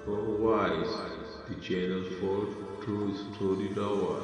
Wise, the channel for true story lover.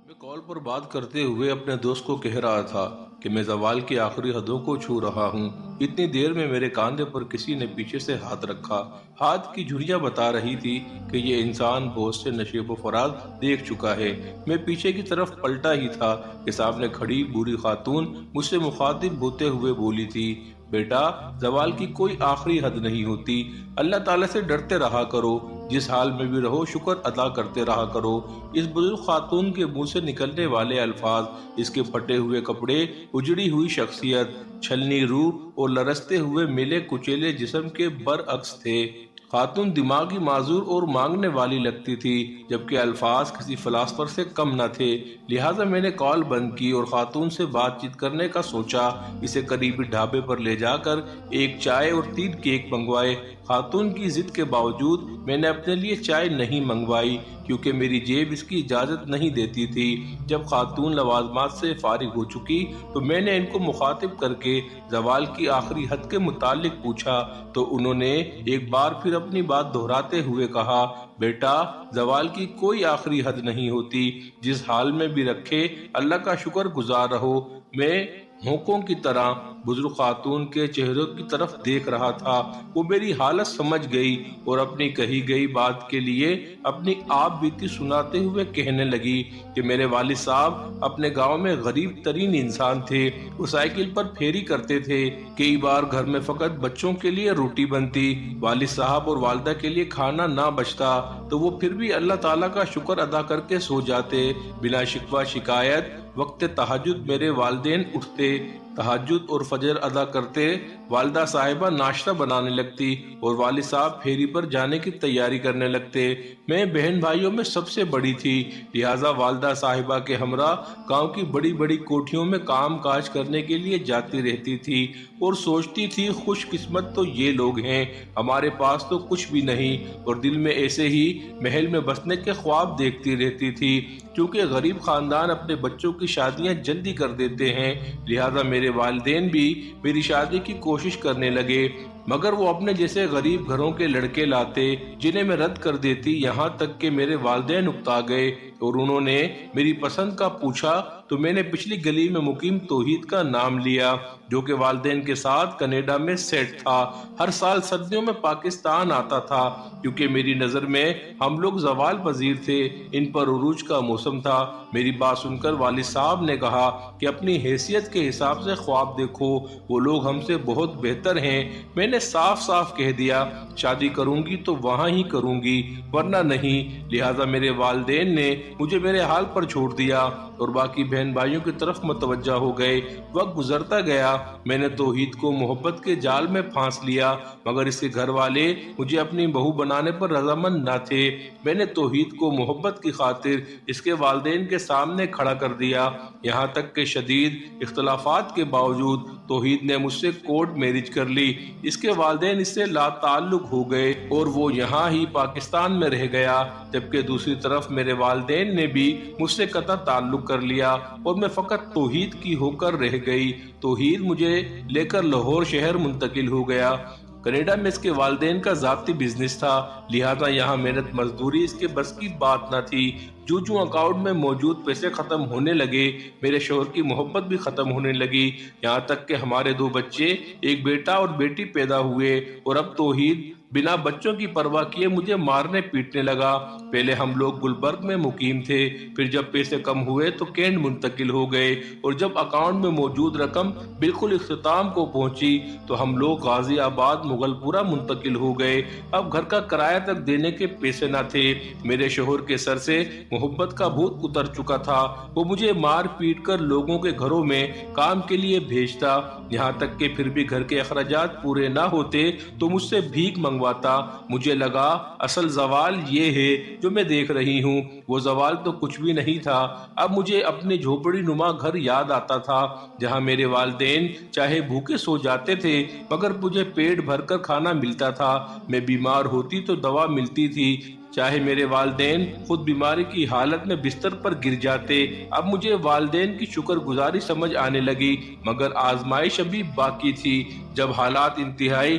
میں کال پر بات کرتے ہوئے اپنے دوست کو کہہ رہا تھا کہ میں زوال کی آخری حدوں کو چھو رہا ہوں۔ اتنی دیر میں میرے کاندھے پر کسی نے پیچھے سے ہاتھ رکھا۔ ہاتھ کی جھریاں بتا رہی تھی کہ یہ انسان بہت سے نشیب و فراز دیکھ چکا ہے۔ میں پیچھے کی طرف پلٹا ہی تھا کہ سامنے کھڑی بوڑھی خاتون مجھ سے مخاطب ہوتے ہوئے بولی تھی، بیٹا، زوال کی کوئی آخری حد نہیں ہوتی، اللہ تعالیٰ سے ڈرتے رہا کرو، جس حال میں بھی رہو شکر ادا کرتے رہا کرو۔ اس بزرگ خاتون کے منہ سے نکلنے والے الفاظ، اس کے پھٹے ہوئے کپڑے، اجڑی ہوئی شخصیت، چھلنی روح اور لرزتے ہوئے ملے کچیلے جسم کے برعکس تھے۔ خاتون دماغی معذور اور مانگنے والی لگتی تھی، جبکہ الفاظ کسی فلاسفر سے کم نہ تھے۔ لہٰذا میں نے کال بند کی اور خاتون سے بات چیت کرنے کا سوچا۔ اسے قریبی ڈھابے پر لے جا کر ایک چائے اور 3 کیک منگوائے۔ خاتون کی ضد کے باوجود میں نے اپنے لیے چائے نہیں منگوائی، کیونکہ میری جیب اس کی اجازت نہیں دیتی تھی۔ جب خاتون لوازمات سے فارغ ہو چکی تو میں نے ان کو مخاطب کر کے زوال کی آخری حد کے متعلق پوچھا، تو انہوں نے ایک بار پھر اپنی بات دہراتے ہوئے کہا، بیٹا، زوال کی کوئی آخری حد نہیں ہوتی، جس حال میں بھی رکھے اللہ کا شکر گزار رہو۔ میں ہونکوں کی طرح بزرگ خاتون کے چہرے کی طرف دیکھ رہا تھا۔ وہ میری حالت سمجھ گئی اور اپنی کہی گئی بات کے لیے اپنی آپ بیتی سناتے ہوئے کہنے لگی کہ میرے والد صاحب اپنے گاؤں میں غریب ترین انسان تھے۔ وہ سائیکل پر پھیری کرتے تھے۔ کئی بار گھر میں فقط بچوں کے لیے روٹی بنتی، والد صاحب اور والدہ کے لیے کھانا نہ بچتا تو وہ پھر بھی اللہ تعالیٰ کا شکر ادا کر کے سو جاتے، بنا شکوہ شکایت۔ وقت تہجد میرے والدین اٹھتے، تہجد اور فجر ادا کرتے، والدہ صاحبہ ناشتہ بنانے لگتی اور والد صاحب پھیری پر جانے کی تیاری کرنے لگتے۔ میں بہن بھائیوں میں سب سے بڑی تھی، لہٰذا والدہ صاحبہ کے ہمراہ گاؤں کی بڑی بڑی کوٹھیوں میں کام کاج کرنے کے لیے جاتی رہتی تھی اور سوچتی تھی خوش قسمت تو یہ لوگ ہیں، ہمارے پاس تو کچھ بھی نہیں، اور دل میں ایسے ہی محل میں بسنے کے خواب دیکھتی رہتی تھی۔ کیونکہ غریب خاندان اپنے بچوں کی شادیاں جلدی کر دیتے ہیں، لہٰذا میرے والدین بھی میری شادی کی کوشش کرنے لگے، مگر وہ اپنے جیسے غریب گھروں کے لڑکے لاتے جنہیں میں رد کر دیتی۔ یہاں تک کہ میرے والدین اکتا گئے اور انہوں نے میری پسند کا پوچھا تو میں نے پچھلی گلی میں مقیم توحید کا نام لیا، جو کہ والدین کے ساتھ کینیڈا میں سیٹ تھا۔ ہر سال سردیوں میں پاکستان آتا تھا، کیونکہ میری نظر میں ہم لوگ زوال پذیر تھے، ان پر عروج کا موسم تھا۔ میری بات سن کر والد صاحب نے کہا کہ اپنی حیثیت کے حساب سے خواب دیکھو، وہ لوگ ہم سے بہت بہتر ہیں۔ میں نے صاف صاف کہہ دیا، شادی کروں گی تو وہاں ہی کروں گی، ورنہ نہیں۔ لہٰذا میرے والدین نے مجھے میرے حال پر چھوڑ دیا اور باقی بہن بھائیوں کی طرف متوجہ ہو گئے۔ وقت گزرتا گیا، میں نے توحید کو محبت کے جال میں پھانس لیا، مگر اس کے گھر والے مجھے اپنی بہو بنانے پر رضامند نہ تھے۔ میں نے توحید کو محبت کی خاطر اس کے والدین کے سامنے کھڑا کر دیا، یہاں تک کہ شدید اختلافات کے باوجود توحید نے مجھ سے کورٹ میرج کر لی۔ اس کے والدین اس سے لا تعلق ہو گئے اور وہ یہاں ہی پاکستان میں رہ گیا، جبکہ دوسری طرف میرے والدین نے بھی مجھ سے قطع تعلق کر لیا اور میں فقط توحید کی ہو کر رہ گئی۔ توحید مجھے لے کر لاہور شہر منتقل ہو گیا۔ کینیڈا میں اس کے والدین کا ذاتی بزنس تھا، لہٰذا یہاں محنت مزدوری اس کے بس کی بات نہ تھی۔ جو اکاؤنٹ میں موجود پیسے ختم ہونے لگے، میرے شوہر کی محبت بھی ختم ہونے لگی، یہاں تک کہ ہمارے 2 بچے، ایک بیٹا اور بیٹی پیدا ہوئے، اور اب توحید بنا بچوں کی پرواہ کیے مجھے مارنے پیٹنے لگا۔ پہلے ہم لوگ گلبرگ میں مقیم تھے، پھر جب پیسے کم ہوئے تو کینٹ منتقل ہو گئے، اور جب اکاؤنٹ میں موجود رقم بالکل اختتام کو پہنچی تو ہم لوگ غازی آباد مغل پورہ منتقل ہو گئے۔ اب گھر کا کرایہ تک دینے کے پیسے نہ تھے۔ میرے شوہر کے سر سے محبت کا بھوت اتر چکا تھا، وہ مجھے مار پیٹ کر لوگوں کے گھروں میں کام کے لیے بھیجتا، یہاں تک کہ پھر بھی گھر کے اخراجات پورے نہ ہوتے تو مجھ سے بھیک منگواتا۔ مجھے لگا اصل زوال یہ ہے جو میں دیکھ رہی ہوں، وہ زوال تو کچھ بھی نہیں تھا۔ اب مجھے اپنے جھوپڑی نما گھر یاد آتا تھا، جہاں میرے والدین چاہے بھوکے سو جاتے تھے مگر مجھے پیٹ بھر کر کھانا ملتا تھا، میں بیمار ہوتی تو دوا ملتی تھی، چاہے میرے والدین خود بیماری کی حالت میں بستر پر گر جاتے۔ اب مجھے والدین کی شکر گزاری سمجھ آنے لگی، مگر آزمائش ابھی باقی تھی۔ جب حالات انتہائی